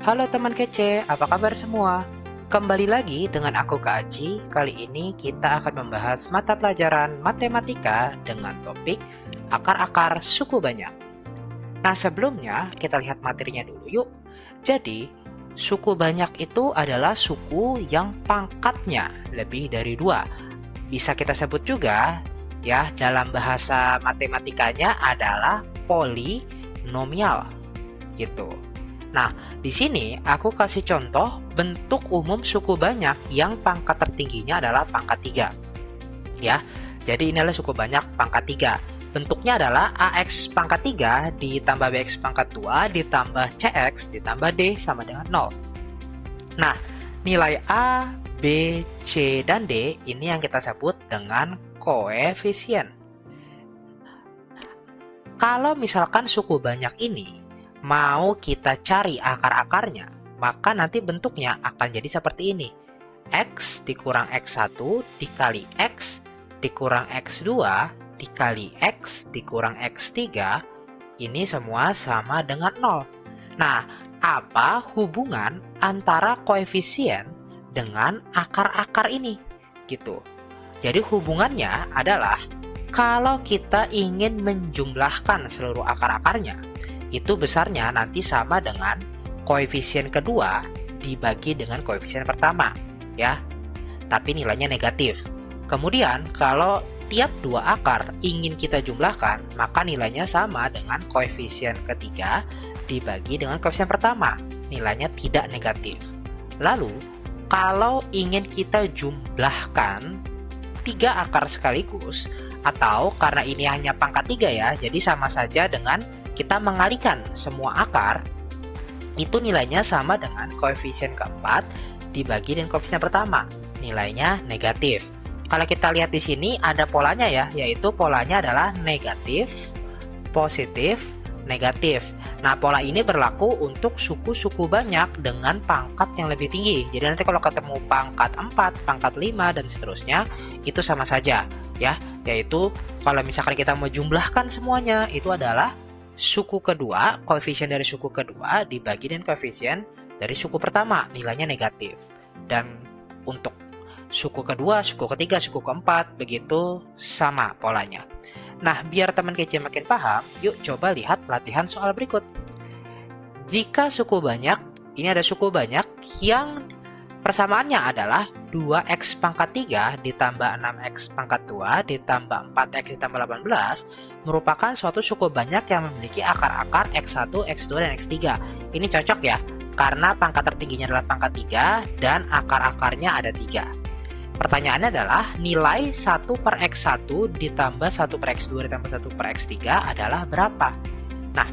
Halo teman kece, apa kabar semua? Kembali lagi dengan aku Kak Aji. Kali ini kita akan membahas mata pelajaran matematika dengan topik akar-akar suku banyak. Nah sebelumnya kita lihat materinya dulu yuk. Jadi suku banyak itu adalah suku yang pangkatnya lebih dari 2. Bisa kita sebut juga ya dalam bahasa matematikanya adalah polinomial gitu. Nah, di sini aku kasih contoh bentuk umum suku banyak yang pangkat tertingginya adalah pangkat 3. Ya, jadi inilah suku banyak pangkat 3. Bentuknya adalah AX pangkat 3 ditambah BX pangkat 2 ditambah CX ditambah D sama dengan 0. Nah, nilai A, B, C, dan D ini yang kita sebut dengan koefisien. Kalau misalkan suku banyak ini mau kita cari akar-akarnya, maka nanti bentuknya akan jadi seperti ini. X dikurang X1 dikali X dikurang X2 dikali X dikurang X3, ini semua sama dengan 0. Nah, apa hubungan antara koefisien dengan akar-akar ini? Gitu. Jadi hubungannya adalah kalau kita ingin menjumlahkan seluruh akar-akarnya, itu besarnya nanti sama dengan koefisien kedua dibagi dengan koefisien pertama, ya. Tapi nilainya negatif. Kemudian kalau tiap dua akar ingin kita jumlahkan, maka nilainya sama dengan koefisien ketiga dibagi dengan koefisien pertama. Nilainya tidak negatif. Lalu, kalau ingin kita jumlahkan 3 akar sekaligus, atau karena ini hanya pangkat 3 ya, jadi sama saja dengan kita mengalihkan semua akar, itu nilainya sama dengan koefisien keempat dibagi dengan koefisien pertama. Nilainya negatif. Kalau kita lihat di sini ada polanya ya, yaitu polanya adalah negatif, positif, negatif. Nah, pola ini berlaku untuk suku-suku banyak dengan pangkat yang lebih tinggi. Jadi nanti kalau ketemu pangkat 4, pangkat 5, dan seterusnya, itu sama saja ya. Yaitu kalau misalkan kita mau jumlahkan semuanya, itu adalah suku kedua, koefisien dari suku kedua dibagi dengan koefisien dari suku pertama, nilainya negatif. Dan untuk suku kedua, suku ketiga, suku keempat, begitu sama polanya. Nah, biar teman kece makin paham, yuk coba lihat latihan soal berikut. Jika suku banyak, ini ada suku banyak yang persamaannya adalah 2x pangkat 3 ditambah 6x pangkat 2 ditambah 4x ditambah 18 merupakan suatu suku banyak yang memiliki akar-akar x1, x2, dan x3. Ini cocok ya, karena pangkat tertingginya adalah pangkat 3 dan akar-akarnya ada 3. Pertanyaannya adalah nilai 1 per x1 ditambah 1 per x2 ditambah 1 per x3 adalah berapa? Nah,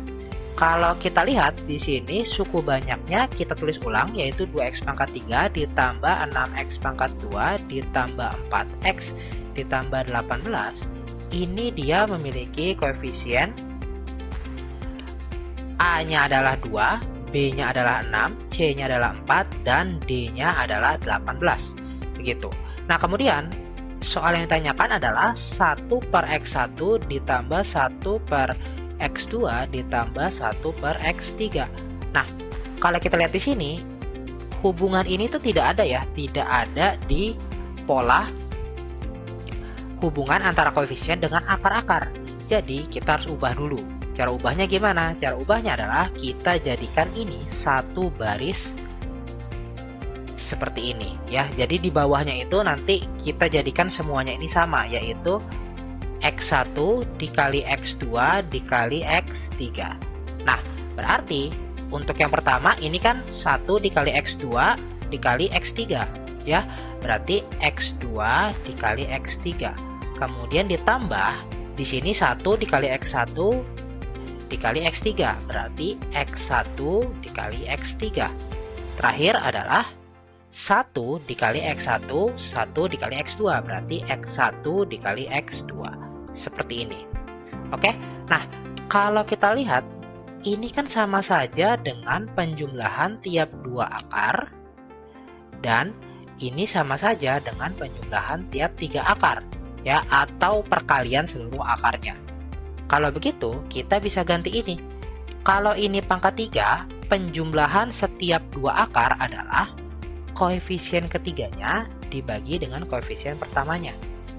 kalau kita lihat di sini suku banyaknya kita tulis ulang, yaitu 2x pangkat 3 ditambah 6x pangkat 2 ditambah 4x ditambah 18. Ini dia memiliki koefisien A-nya adalah 2, B-nya adalah 6, C-nya adalah 4, dan D-nya adalah 18. Begitu. Nah, kemudian soal yang ditanyakan adalah 1 per x1 ditambah 1 per X2 ditambah 1 per X3. Nah, kalau kita lihat di sini, hubungan ini tuh tidak ada ya, tidak ada di pola hubungan antara koefisien dengan akar-akar. Jadi, kita harus ubah dulu. Cara ubahnya gimana? Cara ubahnya adalah kita jadikan ini satu baris seperti ini ya. Jadi di bawahnya itu nanti kita jadikan semuanya ini sama, yaitu X1 dikali X2 dikali X3. Nah, berarti untuk yang pertama ini kan 1 dikali X2 dikali X3 ya. Berarti X2 dikali X3. Kemudian ditambah di sini 1 dikali X1 dikali X3. Berarti X1 dikali X3. Terakhir adalah 1 dikali X1, 1 dikali X2. Berarti X1 dikali X2. Seperti ini. Oke. Nah, kalau kita lihat ini kan sama saja dengan penjumlahan tiap dua akar, dan ini sama saja dengan penjumlahan tiap 3 akar ya, atau perkalian seluruh akarnya. Kalau begitu, kita bisa ganti ini. Kalau ini pangkat 3, penjumlahan setiap dua akar adalah koefisien ketiganya dibagi dengan koefisien pertamanya.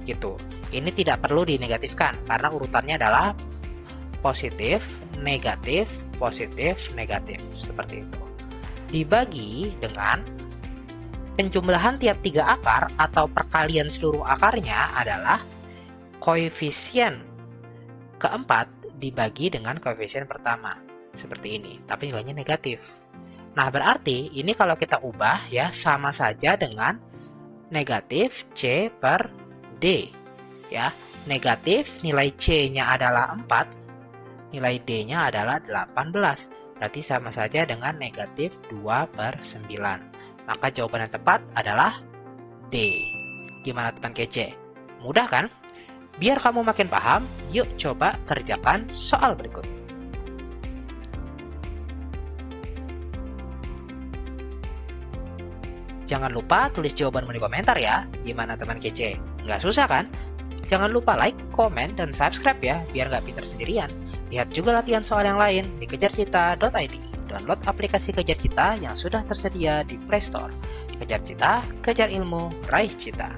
Gitu. Ini tidak perlu dinegatifkan karena urutannya adalah positif, negatif, positif, negatif. Seperti itu. Dibagi dengan penjumlahan tiap tiga akar atau perkalian seluruh akarnya adalah koefisien keempat dibagi dengan koefisien pertama. Seperti ini, tapi nilainya negatif. Nah, berarti ini kalau kita ubah ya sama saja dengan negatif C per D. Ya, negatif nilai C-nya adalah 4, nilai D-nya adalah 18. Berarti sama saja dengan negatif 2/9. Maka jawaban yang tepat adalah D. Gimana teman kece? Mudah kan? Biar kamu makin paham, yuk coba kerjakan soal berikut. Jangan lupa tulis jawabanmu di komentar ya. Gimana teman kece? Nggak susah kan? Jangan lupa like, komen, dan subscribe ya, biar nggak pintar sendirian. Lihat juga latihan soal yang lain di kejarcita.id. Download aplikasi Kejar Cita yang sudah tersedia di Play Store. Kejar Cita, kejar ilmu, raih cita.